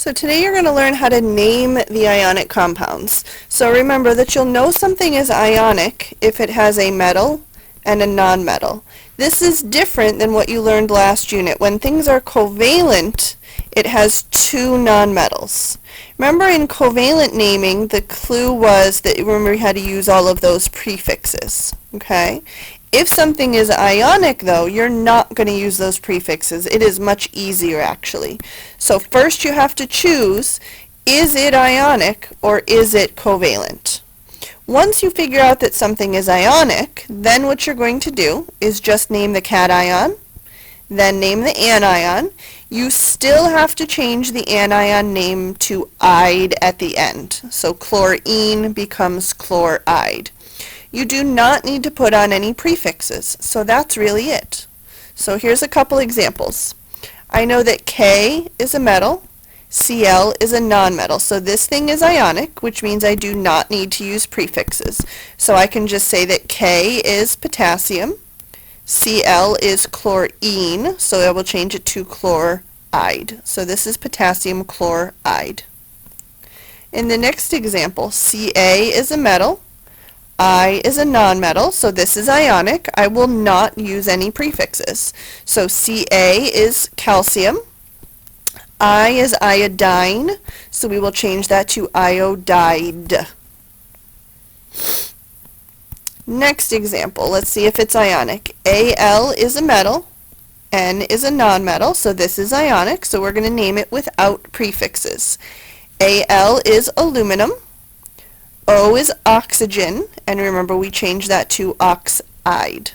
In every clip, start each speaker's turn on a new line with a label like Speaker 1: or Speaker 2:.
Speaker 1: So today you're going to learn how to name the ionic compounds. So remember that you'll know something is ionic if it has a metal and a nonmetal. This is different than what you learned last unit. When things are covalent, it has two nonmetals. Remember in covalent naming, the clue was that remember you had to use all of those prefixes. Okay? If something is ionic, though, you're not going to use those prefixes. It is much easier, actually. So first you have to choose, is it ionic or is it covalent? Once you figure out that something is ionic, then what you're going to do is just name the cation, then name the anion. You still have to change the anion name to "ide" at the end. So chlorine becomes chloride. You do not need to put on any prefixes, so that's really it. So here's a couple examples. I know that K is a metal, Cl is a nonmetal, so this thing is ionic, which means I do not need to use prefixes. So I can just say that K is potassium, Cl is chlorine, so I will change it to chloride. So this is potassium chloride. In the next example, Ca is a metal, I is a nonmetal, so this is ionic. I will not use any prefixes. So Ca is calcium, I is iodine, so we will change that to iodide. Next example, let's see if it's ionic. Al is a metal, N is a nonmetal, so this is ionic, so we're going to name it without prefixes. Al is aluminum, O is oxygen, and remember we changed that to oxide.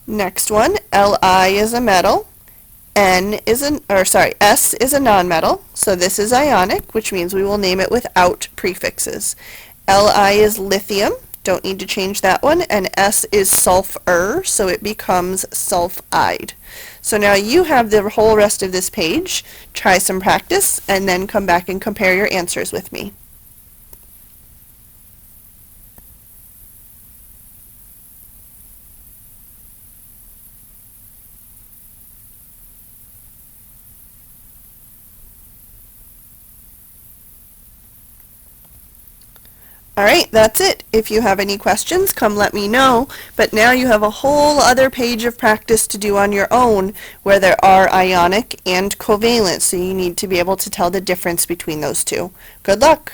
Speaker 1: Next one, Li is a metal, S is a nonmetal, so this is ionic, which means we will name it without prefixes. Li is lithium, don't need to change that one, and S is sulfur, so it becomes sulfide. So now you have the whole rest of this page. Try some practice, and then come back and compare your answers with me. Alright, that's it. If you have any questions, come let me know. But now you have a whole other page of practice to do on your own where there are ionic and covalent, so you need to be able to tell the difference between those two. Good luck!